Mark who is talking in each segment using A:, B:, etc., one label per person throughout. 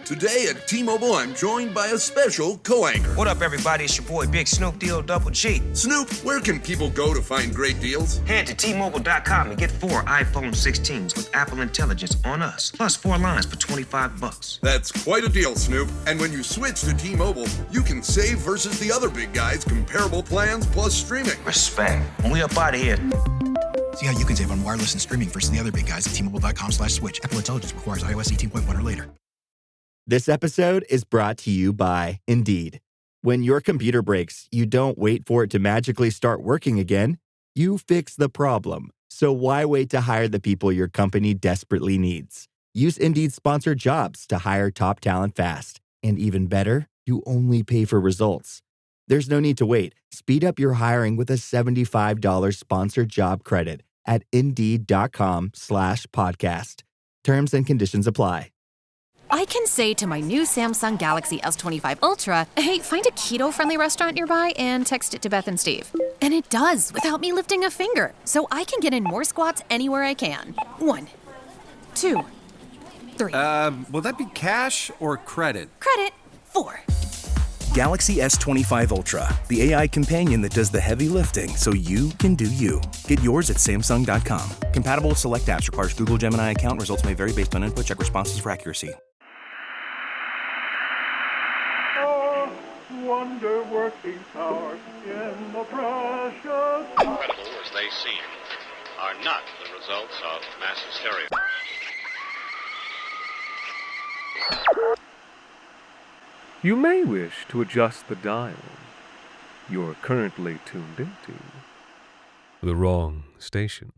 A: Today at T-Mobile, I'm joined by a special co-anchor.
B: What up, everybody? It's your boy, Big Snoop Deal Double G.
A: Snoop, where can people go to find great deals?
B: Head to T-Mobile.com and get 4 iPhone 16s with Apple Intelligence on us, plus 4 lines for $25.
A: That's quite a deal, Snoop. And when you switch to T-Mobile, you can save versus the other big guys' comparable plans plus streaming.
B: Respect. We up out of here.
C: See how you can save on wireless and streaming versus the other big guys at T-Mobile.com/switch. Apple Intelligence requires iOS 18.1 or later.
D: This episode is brought to you by Indeed. When your computer breaks, you don't wait for it to magically start working again. You fix the problem. So why wait to hire the people your company desperately needs? Use Indeed's sponsored jobs to hire top talent fast. And even better, you only pay for results. There's no need to wait. Speed up your hiring with a $75 sponsored job credit at Indeed.com/podcast. Terms and conditions apply.
E: I can say to my new Samsung Galaxy S25 Ultra, hey, find a keto-friendly restaurant nearby and text it to Beth and Steve. And it does, without me lifting a finger. So I can get in more squats anywhere I can. 1, 2, 3.
F: Will that be cash or credit?
E: Credit. 4.
G: Galaxy S25 Ultra, the AI companion that does the heavy lifting so you can do you. Get yours at Samsung.com. Compatible with select apps. Requires Google Gemini account. Results may vary based on input. Check responses for accuracy.
H: Wonder-working power in the precious...
I: Incredible as they seem, are not the results of mass hysteria.
H: You may wish to adjust the dial. You're currently tuned into the wrong station.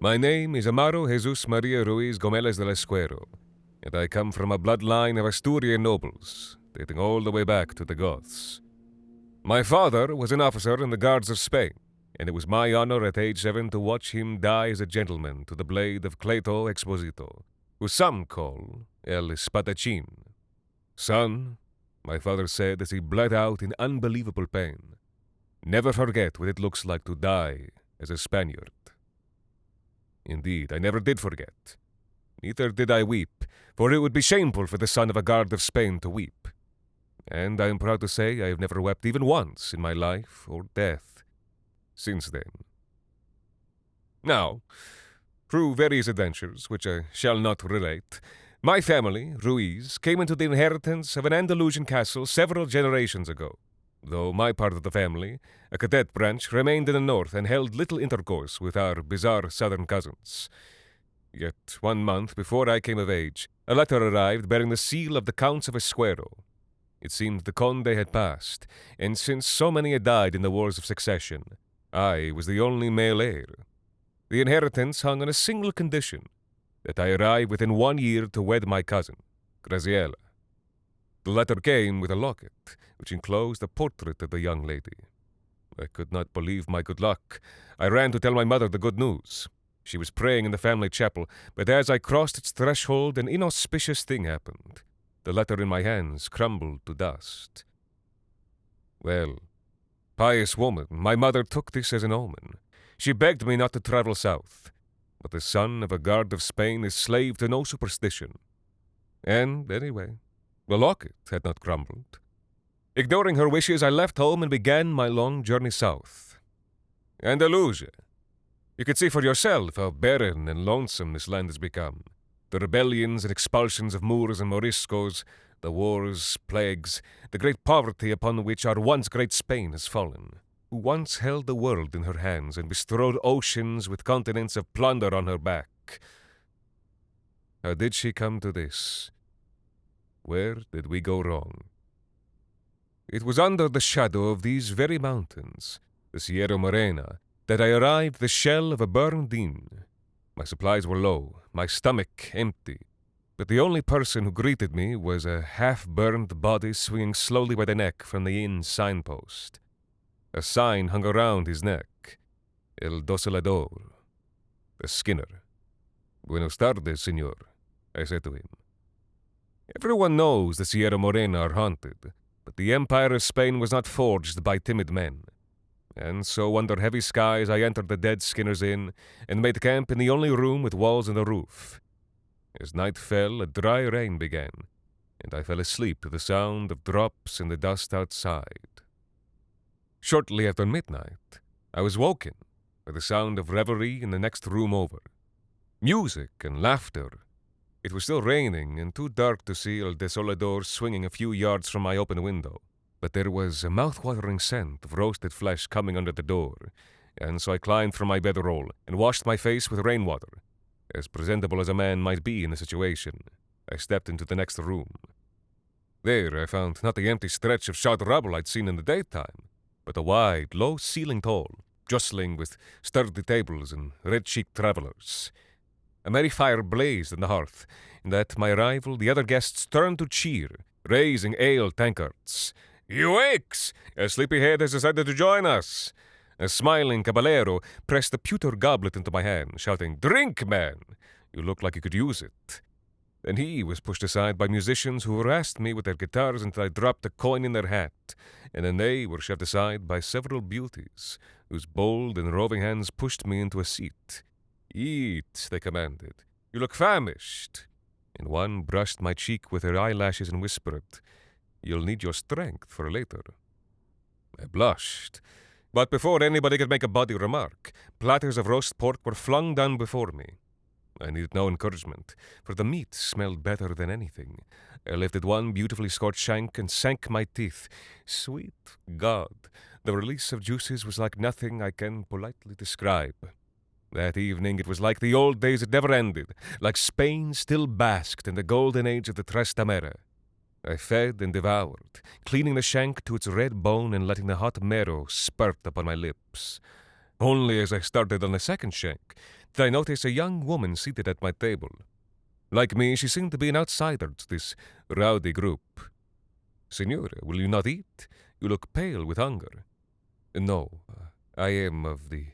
J: My name is Amaro Jesus Maria Ruiz Gomez del Escuero, and I come from a bloodline of Asturian nobles, dating all the way back to the Goths. My father was an officer in the Guards of Spain, and it was my honor at age 7 to watch him die as a gentleman to the blade of Cleto Exposito, who some call El Espadachín. Son, my father said as he bled out in unbelievable pain, never forget what it looks like to die as a Spaniard. Indeed, I never did forget. Neither did I weep, for it would be shameful for the son of a Guard of Spain to weep. And I am proud to say I have never wept even once in my life or death since then. Now, through various adventures, which I shall not relate, my family, Ruiz, came into the inheritance of an Andalusian castle several generations ago, though my part of the family, a cadet branch, remained in the north and held little intercourse with our bizarre southern cousins. Yet 1 month before I came of age, a letter arrived bearing the seal of the Counts of Escuero. It seemed the Conde had passed, and since so many had died in the wars of succession, I was the only male heir. The inheritance hung on a single condition, that I arrive within 1 year to wed my cousin, Graziella. The letter came with a locket, which enclosed a portrait of the young lady. I could not believe my good luck. I ran to tell my mother the good news. She was praying in the family chapel, but as I crossed its threshold, an inauspicious thing happened. The letter in my hands crumbled to dust. Well, pious woman, my mother took this as an omen. She begged me not to travel south, but the son of a Guard of Spain is slave to no superstition. And, anyway, the locket had not crumbled. Ignoring her wishes, I left home and began my long journey south. Andalusia. You can see for yourself how barren and lonesome this land has become. The rebellions and expulsions of Moors and Moriscos, the wars, plagues, the great poverty upon which our once great Spain has fallen. who once held the world in her hands and bestrode oceans with continents of plunder on her back. How did she come to this? Where did we go wrong? It was under the shadow of these very mountains, the Sierra Morena, that I arrived the shell of a burned inn. My supplies were low, my stomach empty, but the only person who greeted me was a half-burned body swinging slowly by the neck from the inn's signpost. A sign hung around his neck, El Doselador, the Skinner. Buenos tardes, senor, I said to him. Everyone knows the Sierra Morena are haunted, but the Empire of Spain was not forged by timid men. And so under heavy skies I entered the dead Skinner's Inn and made camp in the only room with walls and a roof. As night fell, a dry rain began, and I fell asleep to the sound of drops in the dust outside. Shortly after midnight, I was woken by the sound of revelry in the next room over. Music and laughter. It was still raining and too dark to see El Desolador swinging a few yards from my open window, but there was a mouth-watering scent of roasted flesh coming under the door, and so I climbed from my bedroll and washed my face with rainwater. As presentable as a man might be in the situation, I stepped into the next room. There I found not the empty stretch of shot rubble I'd seen in the daytime, but a wide, low-ceilinged hall, jostling with sturdy tables and red-cheeked travelers. A merry fire blazed in the hearth, and at my arrival the other guests turned to cheer, raising ale tankards. "You wakes! A sleepyhead has decided to join us!" A smiling caballero pressed a pewter goblet into my hand, shouting, "Drink, man! You look like you could use it." Then he was pushed aside by musicians who harassed me with their guitars until I dropped a coin in their hat, and then they were shoved aside by several beauties, whose bold and roving hands pushed me into a seat. "Eat," they commanded. "You look famished." And one brushed my cheek with her eyelashes and whispered, "You'll need your strength for later." I blushed, but before anybody could make a body remark, platters of roast pork were flung down before me. I needed no encouragement, for the meat smelled better than anything. I lifted one beautifully scorched shank and sank my teeth. Sweet God, the release of juices was like nothing I can politely describe. That evening it was like the old days that never ended, like Spain still basked in the golden age of the Trastamara. I fed and devoured, cleaning the shank to its red bone and letting the hot marrow spurt upon my lips. Only as I started on the second shank did I notice a young woman seated at my table. Like me, she seemed to be an outsider to this rowdy group. "Signora, will you not eat? You look pale with hunger." "No, I am of the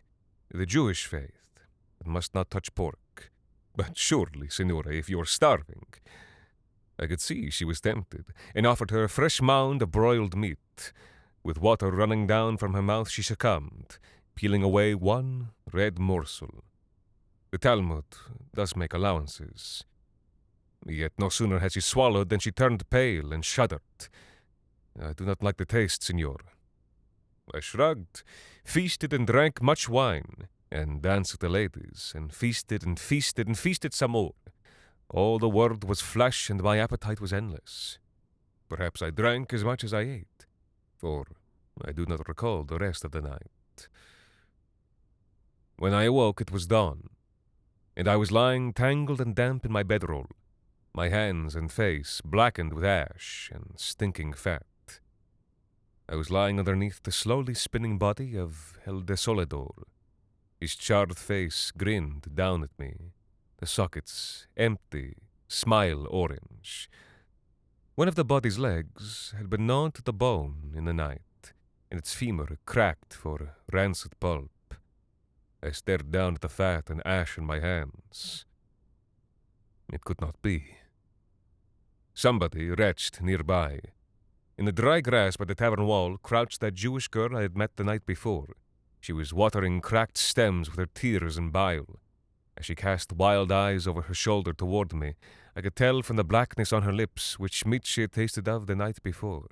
J: Jewish faith, and must not touch pork. But surely, Signora, if you are starving." I could see she was tempted, and offered her a fresh mound of broiled meat. With water running down from her mouth, she succumbed, peeling away one red morsel. The Talmud does make allowances. Yet no sooner had she swallowed than she turned pale and shuddered. "I do not like the taste, Signor." I shrugged, feasted and drank much wine, and danced with the ladies, and feasted and feasted and feasted some more. All the world was flesh, and my appetite was endless. Perhaps I drank as much as I ate, for I do not recall the rest of the night. When I awoke, it was dawn, and I was lying tangled and damp in my bedroll, my hands and face blackened with ash and stinking fat. I was lying underneath the slowly spinning body of El Desolador. His charred face grinned down at me, the sockets empty, smile orange. One of the body's legs had been gnawed to the bone in the night, and its femur cracked for rancid pulp. I stared down at the fat and ash in my hands. It could not be. Somebody retched nearby. In the dry grass by the tavern wall crouched that Jewish girl I had met the night before. She was watering cracked stems with her tears and bile. As she cast wild eyes over her shoulder toward me, I could tell from the blackness on her lips which meat she had tasted of the night before.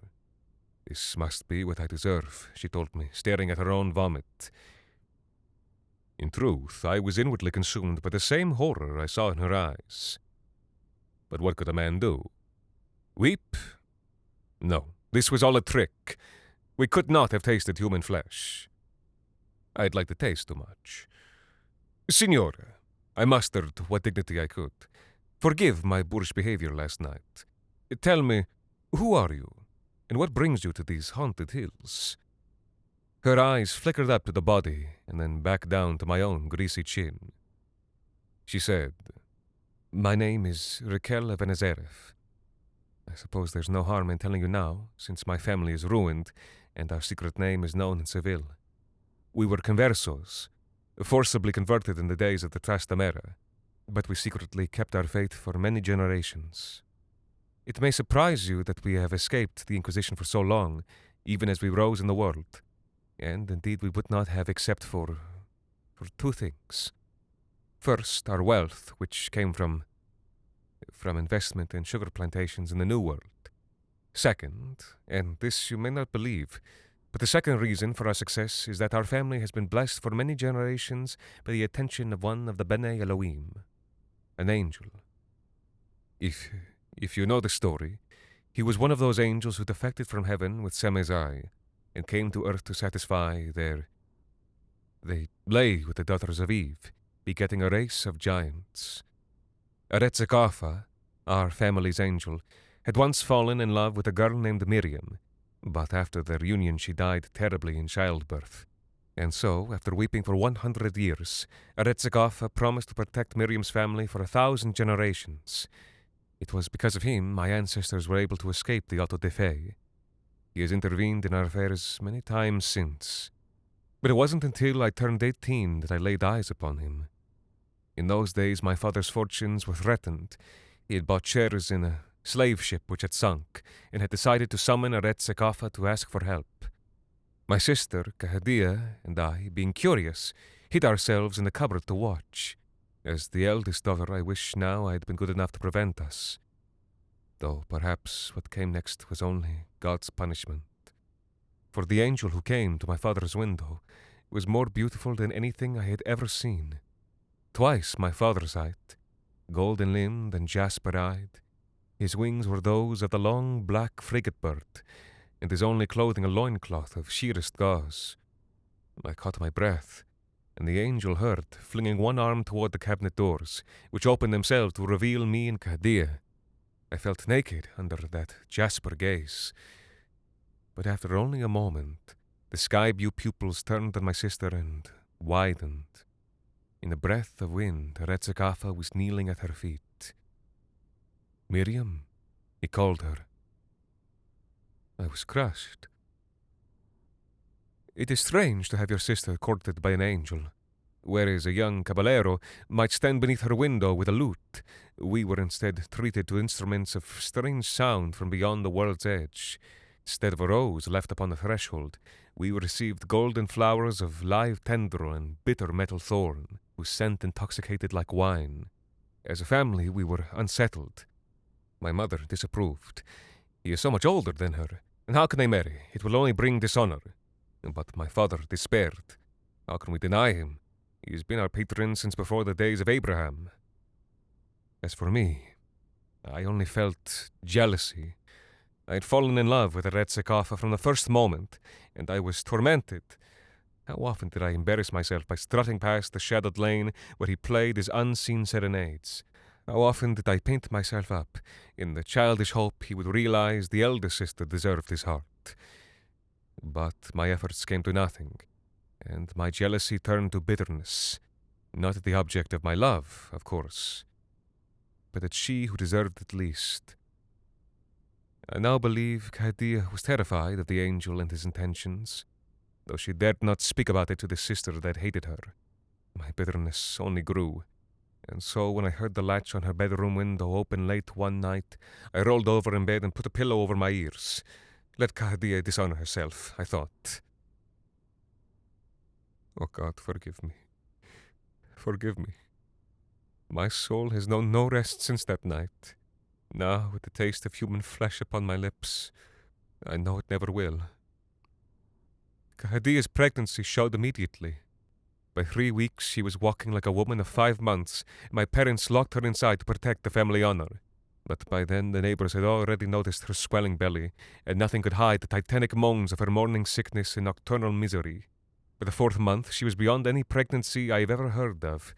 J: "This must be what I deserve," she told me, staring at her own vomit. In truth, I was inwardly consumed by the same horror I saw in her eyes. But what could a man do? Weep? No, this was all a trick. We could not have tasted human flesh. I'd like to taste too much. Signora, I mustered what dignity I could. Forgive my boorish behavior last night. Tell me, who are you, and what brings you to these haunted hills? Her eyes flickered up to the body, and then back down to my own greasy chin. She said, My name is Raquel Venezeref. I suppose there's no harm in telling you now, since my family is ruined, and our secret name is known in Seville. We were conversos, forcibly converted in the days of the Trastamara, but we secretly kept our faith for many generations. It may surprise you that we have escaped the Inquisition for so long, even as we rose in the world, and indeed we would not have except for two things. First, our wealth, which came from investment in sugar plantations in the New World. Second, and this you may not believe, but the second reason for our success is that our family has been blessed for many generations by the attention of one of the Bene Elohim, an angel. If you know the story, he was one of those angels who defected from heaven with Semezai and came to earth to satisfy They lay with the daughters of Eve, begetting a race of giants. Eretzikafa, our family's angel, had once fallen in love with a girl named Miriam, but after their union she died terribly in childbirth. And so, after weeping for 100 years, Eretzikafa promised to protect Miriam's family for 1,000 generations. It was because of him my ancestors were able to escape the auto de fe. He has intervened in our affairs many times since. But it wasn't until I turned 18 that I laid eyes upon him. In those days my father's fortunes were threatened. He had bought shares in a slave ship which had sunk, and had decided to summon Eretzikafa to ask for help. My sister, Kahadia, and I, being curious, hid ourselves in the cupboard to watch. As the eldest daughter, I wish now I had been good enough to prevent us. Though perhaps what came next was only God's punishment. For the angel who came to my father's window was more beautiful than anything I had ever seen. Twice my father's height, golden-limbed and jasper-eyed. His wings were those of the long black frigate bird, and his only clothing a loincloth of sheerest gauze. I caught my breath, and the angel heard, flinging one arm toward the cabinet doors, which opened themselves to reveal me and Kahadia. I felt naked under that jasper gaze. But after only a moment, the sky-blue pupils turned on my sister and widened. In a breath of wind, Eretzikafa was kneeling at her feet. Miriam, he called her. I was crushed. It is strange to have your sister courted by an angel, whereas a young caballero might stand beneath her window with a lute. We were instead treated to instruments of strange sound from beyond the world's edge. Instead of a rose left upon the threshold, we received golden flowers of live tendril and bitter metal thorn, whose scent intoxicated like wine. As a family, we were unsettled. My mother disapproved. He is so much older than her, and how can they marry? It will only bring dishonor. But my father despaired. How can we deny him? He has been our patron since before the days of Abraham. As for me, I only felt jealousy. I had fallen in love with Eretzikafa from the first moment, and I was tormented. How often did I embarrass myself by strutting past the shadowed lane where he played his unseen serenades? How often did I paint myself up, in the childish hope he would realize the eldest sister deserved his heart. But my efforts came to nothing, and my jealousy turned to bitterness, not at the object of my love, of course, but at she who deserved it least. I now believe Kahadia was terrified of the angel and his intentions, though she dared not speak about it to the sister that hated her. My bitterness only grew, and so when I heard the latch on her bedroom window open late one night, I rolled over in bed and put a pillow over my ears. Let Kahadia dishonor herself, I thought. Oh God, forgive me. Forgive me. My soul has known no rest since that night. Now, with the taste of human flesh upon my lips, I know it never will. Kahadia's pregnancy showed immediately. By 3 weeks, she was walking like a woman of 5 months, and my parents locked her inside to protect the family honor. But by then, the neighbors had already noticed her swelling belly, and nothing could hide the titanic moans of her morning sickness and nocturnal misery. By the 4th month, she was beyond any pregnancy I have ever heard of.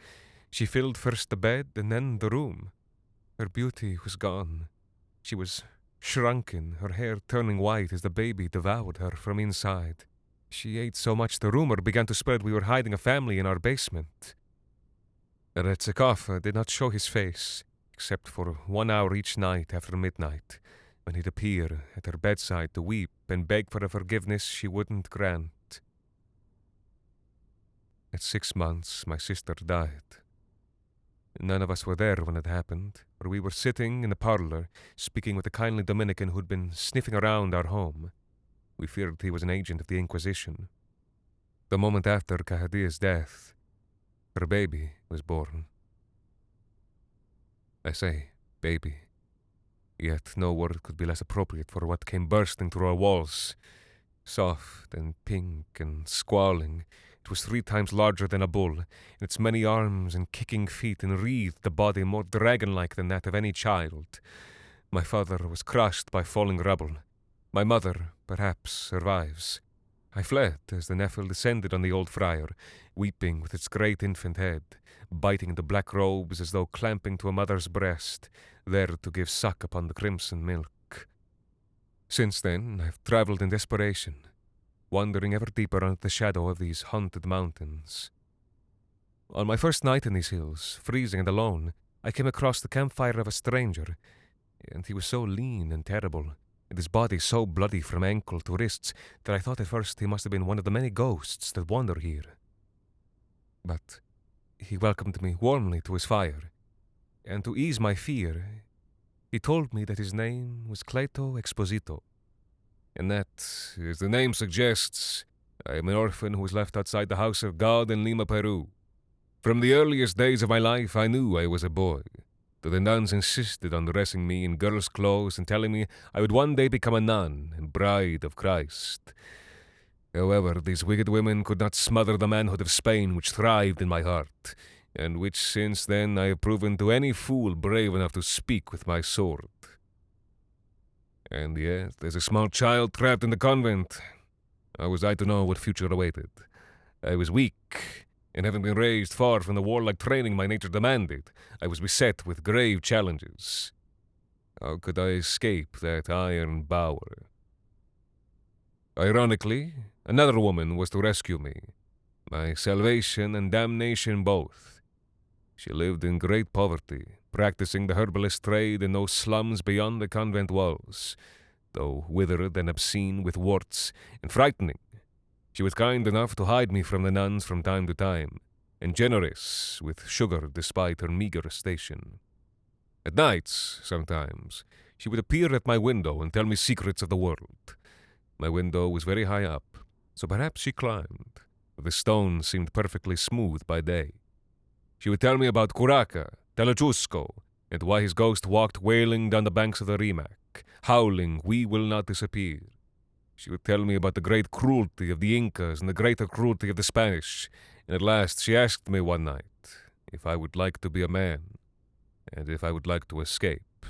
J: She filled first the bed and then the room. Her beauty was gone. She was shrunken, her hair turning white as the baby devoured her from inside. She ate so much the rumor began to spread we were hiding a family in our basement. Retsekov did not show his face, except for 1 hour each night after midnight, when he'd appear at her bedside to weep and beg for a forgiveness she wouldn't grant. At 6 months, my sister died. None of us were there when it happened, for we were sitting in the parlor, speaking with a kindly Dominican who'd been sniffing around our home. We feared he was an agent of the Inquisition. The moment after Cahadia's death, her baby was born. I say, baby. Yet no word could be less appropriate for what came bursting through our walls. Soft and pink and squalling, it was 3 times larger than a bull, and its many arms and kicking feet enwreathed the body more dragon-like than that of any child. My father was crushed by falling rubble. My mother, perhaps, survives. I fled as the Nephil descended on the old friar, weeping with its great infant head, biting into black robes as though clamping to a mother's breast, there to give suck upon the crimson milk. Since then, I've travelled in desperation, wandering ever deeper under the shadow of these haunted mountains. On my first night in these hills, freezing and alone, I came across the campfire of a stranger, and he was so lean and terrible, and his body so bloody from ankle to wrists, that I thought at first he must have been one of the many ghosts that wander here. But he welcomed me warmly to his fire, and to ease my fear, he told me that his name was Cleto Exposito, and that, as the name suggests, I am an orphan who was left outside the house of God in Lima, Peru. From the earliest days of my life, I knew I was a boy, though the nuns insisted on dressing me in girl's clothes and telling me I would one day become a nun and bride of Christ. However, these wicked women could not smother the manhood of Spain which thrived in my heart, and which since then I have proven to any fool brave enough to speak with my sword. And yet, as a small child trapped in the convent, how was I to know what future awaited? I was weak, and having been raised far from the warlike training my nature demanded, I was beset with grave challenges. How could I escape that iron bower? Ironically, another woman was to rescue me, my salvation and damnation both. She lived in great poverty, practicing the herbalist trade in those slums beyond the convent walls, though withered and obscene with warts and frightening. She was kind enough to hide me from the nuns from time to time, and generous with sugar despite her meager station. At nights, sometimes, she would appear at my window and tell me secrets of the world. My window was very high up, so perhaps she climbed. The stone seemed perfectly smooth by day. She would tell me about Curaca, Telechusco, and why his ghost walked wailing down the banks of the Rimac, howling, "We will not disappear." She would tell me about the great cruelty of the Incas and the greater cruelty of the Spanish, and at last she asked me one night if I would like to be a man, and if I would like to escape.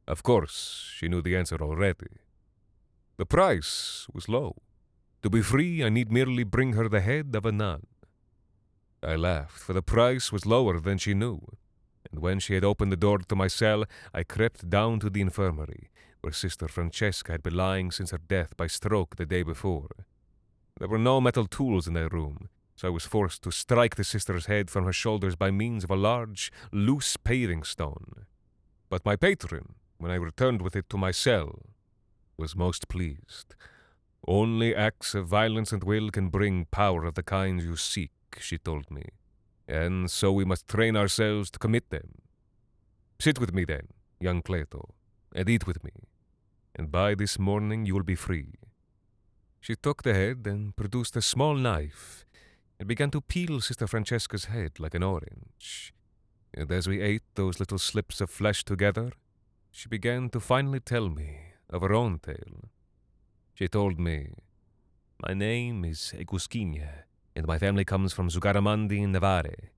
J: Of course, she knew the answer already. The price was low. To be free, I need merely bring her the head of a nun. I laughed, for the price was lower than she knew, and when she had opened the door to my cell, I crept down to the infirmary, where Sister Francesca had been lying since her death by stroke the day before. There were no metal tools in that room, so I was forced to strike the sister's head from her shoulders by means of a large, loose paving stone. But my patron, when I returned with it to my cell, was most pleased. Only acts of violence and will can bring power of the kind you seek, she told me, and so we must train ourselves to commit them. Sit with me then, young Cleto, and eat with me, and by this morning you will be free. She took the head and produced a small knife, and began to peel Sister Francesca's head like an orange. And as we ate those little slips of flesh together, she began to finally tell me of her own tale. She told me, "My name is Egusquinia, and my family comes from Zugarramurdi in Navarre.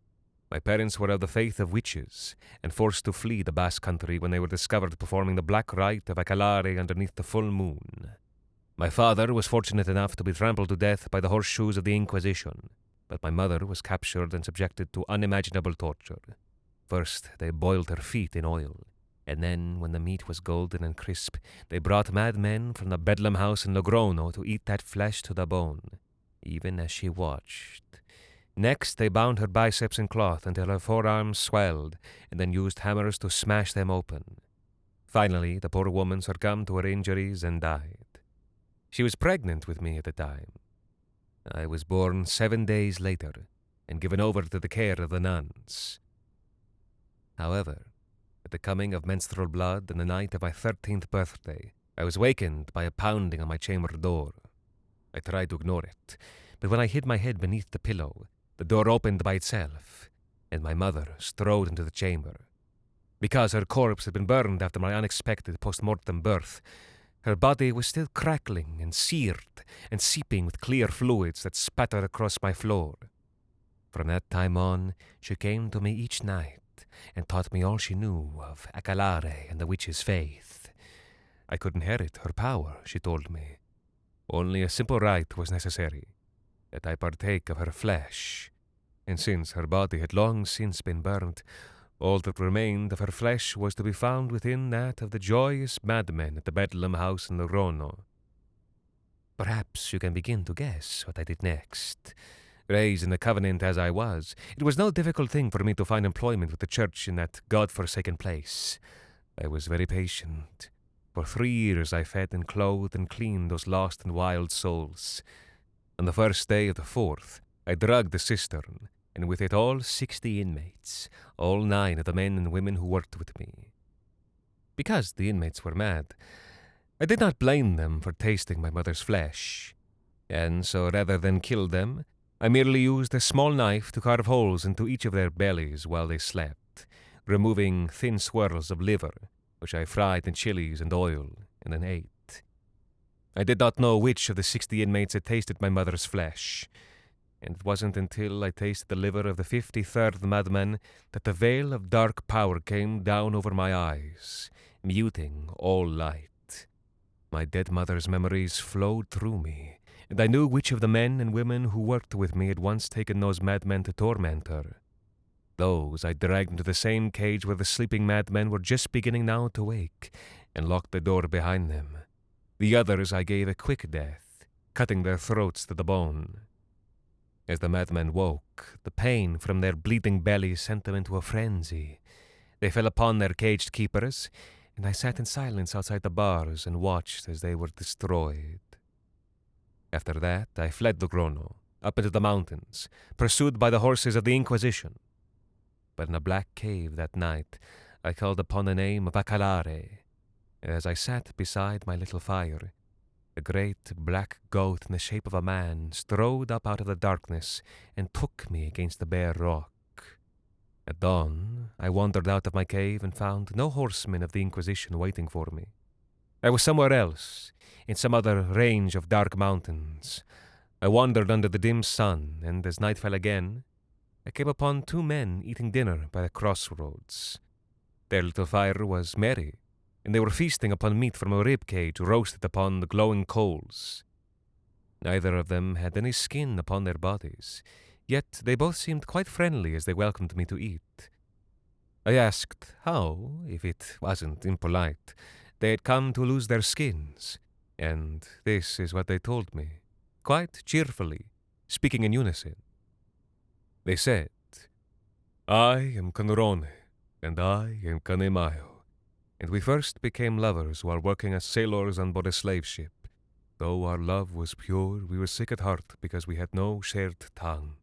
J: My parents were of the faith of witches, and forced to flee the Basque country when they were discovered performing the black rite of Acalare underneath the full moon. My father was fortunate enough to be trampled to death by the horseshoes of the Inquisition, but my mother was captured and subjected to unimaginable torture. First, they boiled her feet in oil, and then, when the meat was golden and crisp, they brought madmen from the Bedlam house in Logrono to eat that flesh to the bone, even as she watched. Next, they bound her biceps in cloth until her forearms swelled, and then used hammers to smash them open. Finally, the poor woman succumbed to her injuries and died. She was pregnant with me at the time. I was born 7 days later and given over to the care of the nuns. However, at the coming of menstrual blood on the night of my 13th birthday, I was wakened by a pounding on my chamber door. I tried to ignore it, but when I hid my head beneath the pillow, the door opened by itself, and my mother strode into the chamber. Because her corpse had been burned after my unexpected post-mortem birth, her body was still crackling and seared and seeping with clear fluids that spattered across my floor. From that time on, she came to me each night and taught me all she knew of Acalare and the witch's faith. I could inherit her power, she told me. Only a simple rite was necessary, that I partake of her flesh. And since her body had long since been burned, all that remained of her flesh was to be found within that of the joyous madmen at the Bedlam house in Logrono. Perhaps you can begin to guess what I did next. Raised in the covenant as I was, it was no difficult thing for me to find employment with the church in that God-forsaken place. I was very patient. For 3 years I fed and clothed and cleaned those lost and wild souls. On the first day of the 4th, I dug the cistern, and with it all 60 inmates, all 9 of the men and women who worked with me. Because the inmates were mad, I did not blame them for tasting my mother's flesh, and so rather than kill them, I merely used a small knife to carve holes into each of their bellies while they slept, removing thin swirls of liver, which I fried in chilies and oil, and then ate. I did not know which of the 60 inmates had tasted my mother's flesh, and it wasn't until I tasted the liver of the 53rd madman that the veil of dark power came down over my eyes, muting all light. My dead mother's memories flowed through me, and I knew which of the men and women who worked with me had once taken those madmen to torment her. Those I dragged into the same cage where the sleeping madmen were just beginning now to wake, and locked the door behind them. The others I gave a quick death, cutting their throats to the bone. As the madmen woke, the pain from their bleeding bellies sent them into a frenzy. They fell upon their caged keepers, and I sat in silence outside the bars and watched as they were destroyed. After that, I fled Logrono, up into the mountains, pursued by the horses of the Inquisition. But in a black cave that night, I called upon the name of Acalare. As I sat beside my little fire, a great black goat in the shape of a man strode up out of the darkness and took me against the bare rock. At dawn, I wandered out of my cave and found no horsemen of the Inquisition waiting for me. I was somewhere else, in some other range of dark mountains. I wandered under the dim sun, and as night fell again, I came upon 2 men eating dinner by the crossroads. Their little fire was merry, and they were feasting upon meat from a rib cage roasted upon the glowing coals. Neither of them had any skin upon their bodies, yet they both seemed quite friendly as they welcomed me to eat. I asked how, if it wasn't impolite, they had come to lose their skins, and this is what they told me, quite cheerfully, speaking in unison. They said, "I am Canrone, and I am Canemayo, and we first became lovers while working as sailors on board a slave ship. Though our love was pure, we were sick at heart because we had no shared tongue.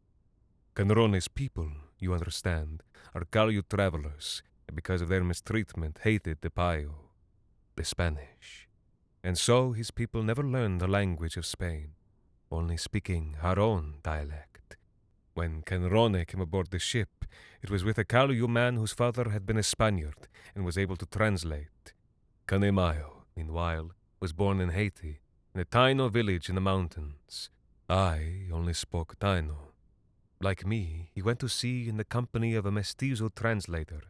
J: Canrone's people, you understand, are Gallo travelers, and because of their mistreatment hated the Payo, the Spanish. And so his people never learned the language of Spain, only speaking our own dialect. When Canrone came aboard the ship, it was with a Gallo man whose father had been a Spaniard and was able to translate. Canemayo, meanwhile, was born in Haiti, in a Taino village in the mountains. I only spoke Taino. Like me, he went to sea in the company of a mestizo translator.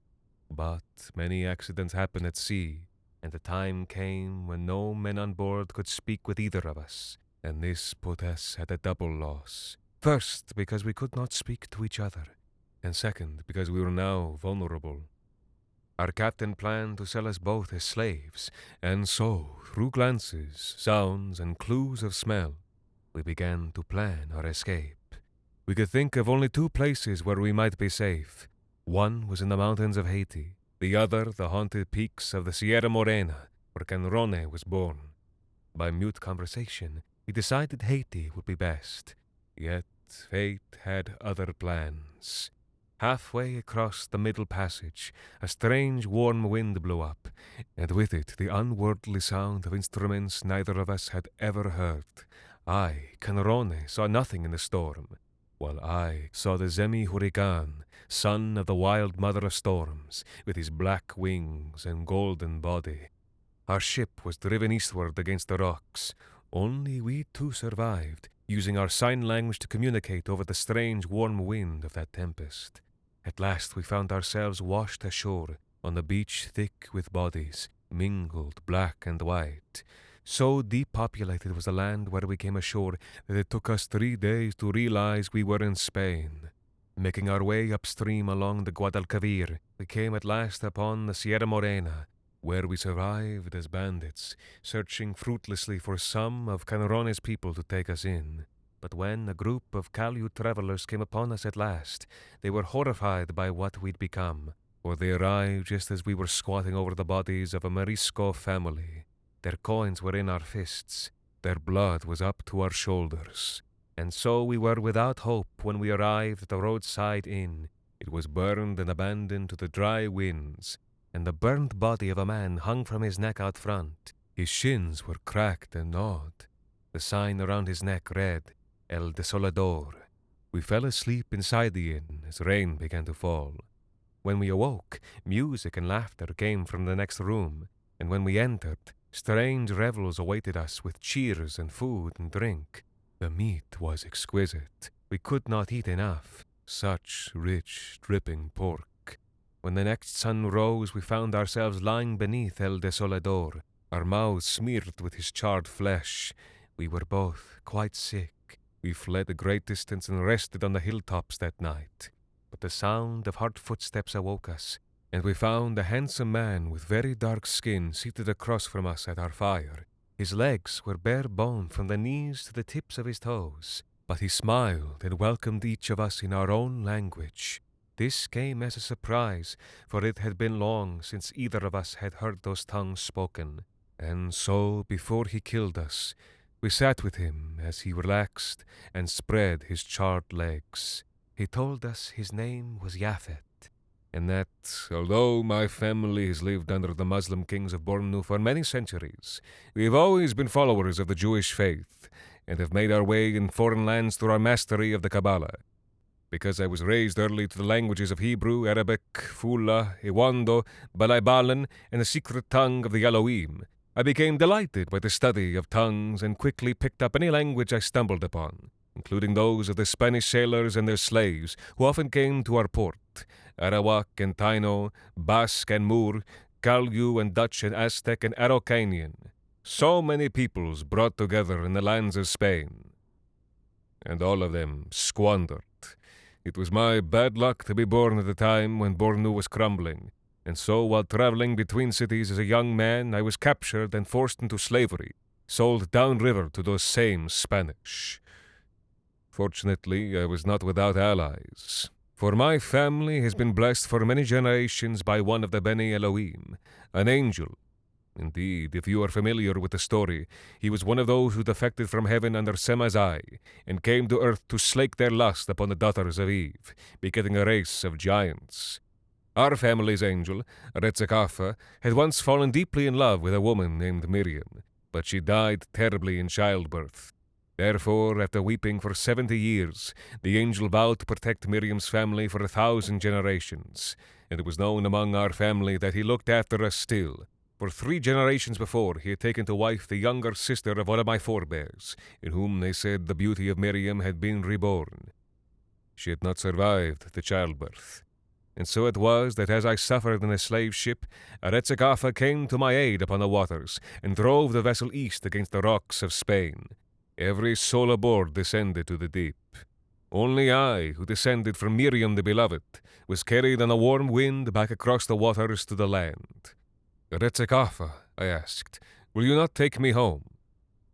J: But many accidents happen at sea, and the time came when no men on board could speak with either of us, and this put us at a double loss. First, because we could not speak to each other, and second, because we were now vulnerable. Our captain planned to sell us both as slaves, and so, through glances, sounds, and clues of smell, we began to plan our escape. We could think of only two places where we might be safe. One was in the mountains of Haiti, the other the haunted peaks of the Sierra Morena, where Canrone was born. By mute conversation, we decided Haiti would be best. Yet fate had other plans. Halfway across the middle passage, a strange warm wind blew up, and with it the unworldly sound of instruments neither of us had ever heard. I, Canrone, saw nothing in the storm, while I saw the Zemi-Hurrican, son of the wild mother of storms, with his black wings and golden body. Our ship was driven eastward against the rocks. Only we two survived, using our sign language to communicate over the strange warm wind of that tempest. At last we found ourselves washed ashore, on the beach thick with bodies, mingled black and white. So depopulated was the land where we came ashore that it took us 3 days to realize we were in Spain. Making our way upstream along the Guadalquivir, we came at last upon the Sierra Morena, where we survived as bandits, searching fruitlessly for some of Canrone's people to take us in. But when a group of Calute travelers came upon us at last, they were horrified by what we'd become, for they arrived just as we were squatting over the bodies of a Morisco family. Their coins were in our fists, their blood was up to our shoulders, and so we were without hope when we arrived at the roadside inn. It was burned and abandoned to the dry winds, and the burnt body of a man hung from his neck out front. His shins were cracked and gnawed. The sign around his neck read, El Desolador. We fell asleep inside the inn as rain began to fall. When we awoke, music and laughter came from the next room, and when we entered, strange revels awaited us with cheers and food and drink. The meat was exquisite. We could not eat enough. Such rich, dripping pork. When the next sun rose, we found ourselves lying beneath El Desolador, our mouths smeared with his charred flesh. We were both quite sick. We fled a great distance and rested on the hilltops that night. But the sound of hard footsteps awoke us, and we found a handsome man with very dark skin seated across from us at our fire. His legs were bare bone from the knees to the tips of his toes, but he smiled and welcomed each of us in our own language. This came as a surprise, for it had been long since either of us had heard those tongues spoken. And so, before he killed us, we sat with him as he relaxed and spread his charred legs. He told us his name was Yaphet, and that, although my family has lived under the Muslim kings of Bornu for many centuries, we have always been followers of the Jewish faith, and have made our way in foreign lands through our mastery of the Kabbalah. Because I was raised early to the languages of Hebrew, Arabic, Fula, Iwando, Balaibalan, and the secret tongue of the Elohim, I became delighted by the study of tongues and quickly picked up any language I stumbled upon, including those of the Spanish sailors and their slaves who often came to our port, Arawak and Taino, Basque and Moor, Kalyu and Dutch and Aztec and Araucanian. So many peoples brought together in the lands of Spain, and all of them squandered. It was my bad luck to be born at a time when Bornu was crumbling, and so while traveling between cities as a young man, I was captured and forced into slavery, sold downriver to those same Spanish. Fortunately, I was not without allies, for my family has been blessed for many generations by one of the Beni Elohim, an angel. Indeed, if you are familiar with the story, he was one of those who defected from heaven under Semai's eye, and came to earth to slake their lust upon the daughters of Eve, begetting a race of giants. Our family's angel, Retzekafa, had once fallen deeply in love with a woman named Miriam, but she died terribly in childbirth. Therefore, after weeping for 70 years, the angel vowed to protect Miriam's family for 1,000 generations, and it was known among our family that he looked after us still. For 3 generations before, he had taken to wife the younger sister of one of my forebears, in whom they said the beauty of Miriam had been reborn. She had not survived the childbirth, And so it was that as I suffered in a slave ship, Aretzagafa came to my aid upon the waters, and drove the vessel east against the rocks of Spain. Every soul aboard descended to the deep. Only I, who descended from Miriam the Beloved, was carried on a warm wind back across the waters to the land. Aretzagafa, I asked, will you not take me home?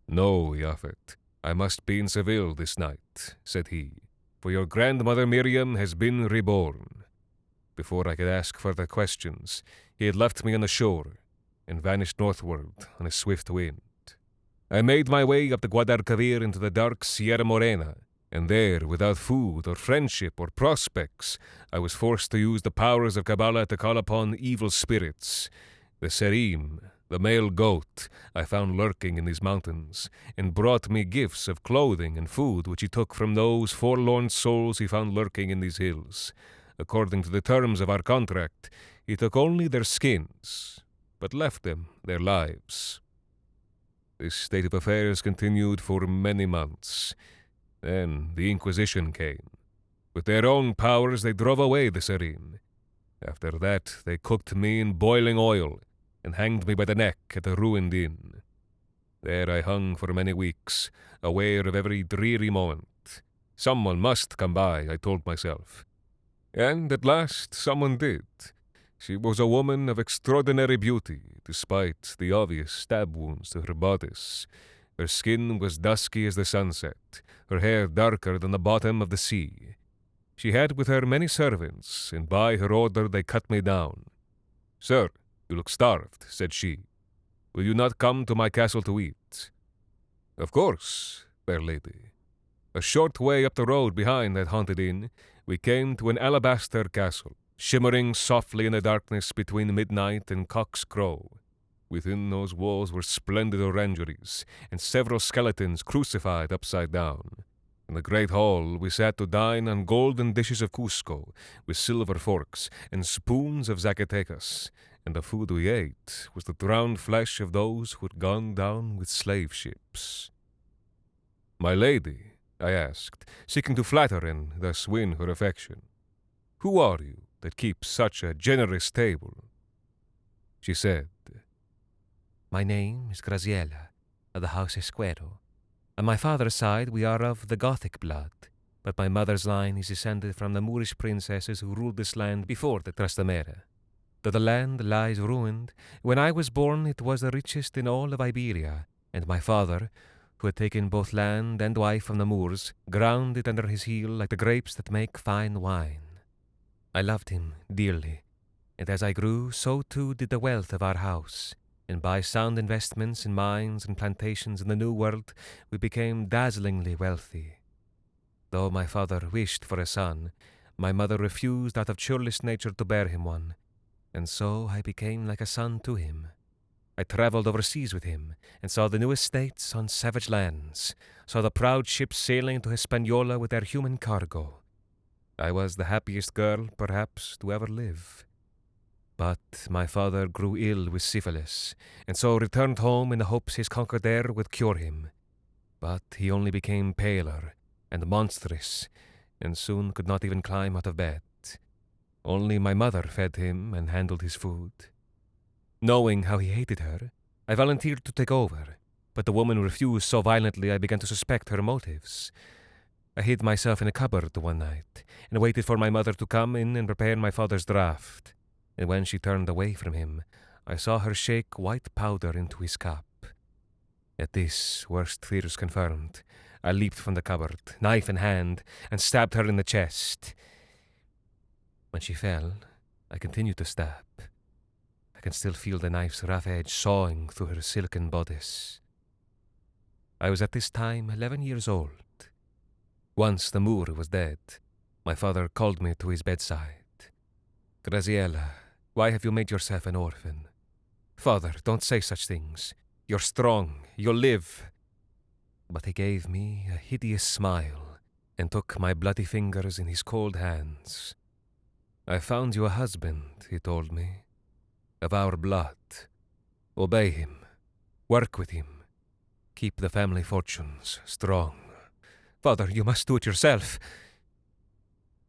J: No, he offered. I must be in Seville this night, said he, for your grandmother Miriam has been reborn. Before I could ask further questions, he had left me on the shore and vanished northward on a swift wind. I made my way up the Guadalquivir into the dark Sierra Morena, and there, without food or friendship or prospects, I was forced to use the powers of Kabbalah to call upon evil spirits. The Serim, the male goat, I found lurking in these mountains, and brought me gifts of clothing and food which he took from those forlorn souls he found lurking in these hills. According to the terms of our contract, he took only their skins, but left them their lives. This state of affairs continued for many months. Then the Inquisition came. With their own powers they drove away the Serim. After that they cooked me in boiling oil, and hanged me by the neck at a ruined inn. There I hung for many weeks, aware of every dreary moment. Someone must come by, I told myself. And at last someone did. She was a woman of extraordinary beauty, despite the obvious stab wounds to her bodice. Her skin was dusky as the sunset, her hair darker than the bottom of the sea. She had with her many servants, and by her order they cut me down. Sir, you look starved, said she. Will you not come to my castle to eat? Of course, fair lady. A short way up the road behind that haunted inn, we came to an alabaster castle, shimmering softly in the darkness between midnight and cock's crow. Within those walls were splendid orangeries, and several skeletons crucified upside down. In the great hall we sat to dine on golden dishes of Cusco, with silver forks and spoons of Zacatecas, and the food we ate was the drowned flesh of those who had gone down with slave ships. My lady, I asked, seeking to flatter and thus win her affection, who are you that keeps such a generous table? She said, My name is Graziella, of the house Esquero. On my father's side we are of the Gothic blood, but my mother's line is descended from the Moorish princesses who ruled this land before the Trastamara. Though the land lies ruined, when I was born it was the richest in all of Iberia, and my father, who had taken both land and wife from the Moors, ground it under his heel like the grapes that make fine wine. I loved him dearly, and as I grew, so too did the wealth of our house, and by sound investments in mines and plantations in the New World, we became dazzlingly wealthy. Though my father wished for a son, my mother refused out of churlish nature to bear him one, and so I became like a son to him. I travelled overseas with him, and saw the new estates on savage lands, saw the proud ships sailing to Hispaniola with their human cargo. I was the happiest girl, perhaps, to ever live. But my father grew ill with syphilis, and so returned home in the hopes his conquered air would cure him. But he only became paler and monstrous, and soon could not even climb out of bed. Only my mother fed him and handled his food. Knowing how he hated her, I volunteered to take over, but the woman refused so violently I began to suspect her motives. I hid myself in a cupboard one night, and waited for my mother to come in and prepare my father's draught. And when she turned away from him, I saw her shake white powder into his cup. At this, worst fears confirmed, I leaped from the cupboard, knife in hand, and stabbed her in the chest. When she fell, I continued to stab. I can still feel the knife's rough edge sawing through her silken bodice. I was at this time 11 years old. Once the Moor was dead, my father called me to his bedside. Graziella, why have you made yourself an orphan? Father, don't say such things. You're strong, you'll live. But he gave me a hideous smile and took my bloody fingers in his cold hands. I found you a husband, he told me, of our blood. Obey him, work with him, keep the family fortunes strong. Father, you must do it yourself.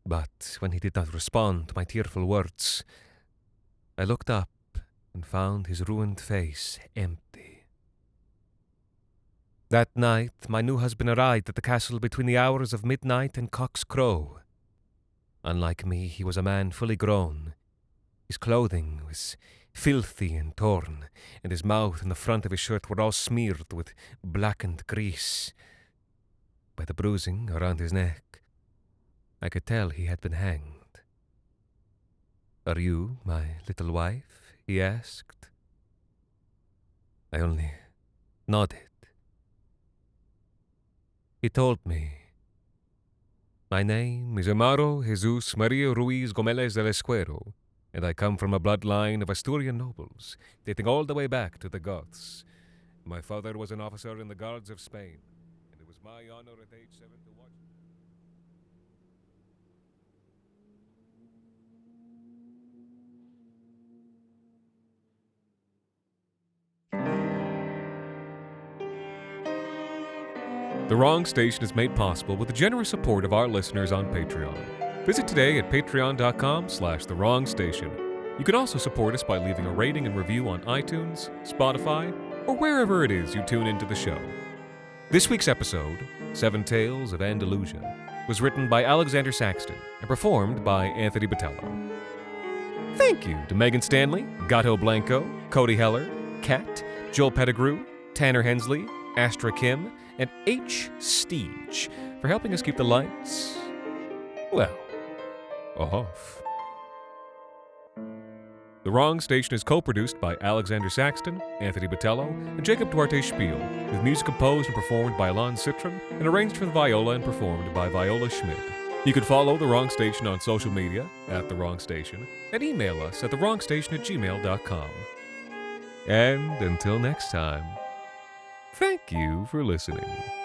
J: But when he did not respond to my tearful words, I looked up and found his ruined face empty. That night, my new husband arrived at the castle between the hours of midnight and cock's crow. Unlike me, he was a man fully grown. His clothing was filthy and torn, and his mouth and the front of his shirt were all smeared with blackened grease. By the bruising around his neck, I could tell he had been hanged. "Are you my little wife?" he asked. I only nodded. He told me, "My name is Amaro Jesus Maria Ruiz Gómez del Escuero, and I come from a bloodline of Asturian nobles, dating all the way back to the Goths. My father was an officer in the Guards of Spain, and it was my honor at age 7 to watch..." The Wrong Station is made possible with the generous support of our listeners on Patreon. Visit today at patreon.com/thewrongstation. You can also support us by leaving a rating and review on iTunes, Spotify, or wherever it is you tune into the show. This week's episode, 7 Tales of Andalusia, was written by Alexander Saxton and performed by Anthony Botello. Thank you to Megan Stanley, Gato Blanco, Cody Heller, Kat, Joel Pettigrew, Tanner Hensley, Astra Kim, and H. Steege for helping us keep the lights, well, off. The Wrong Station is co-produced by Alexander Saxton, Anthony Botello, and Jacob Duarte Spiel, with music composed and performed by Alon Citron and arranged for the viola and performed by Viola Schmidt. You can follow The Wrong Station on social media at The Wrong Station and email us at thewrongstation@gmail.com. And until next time, thank you for listening.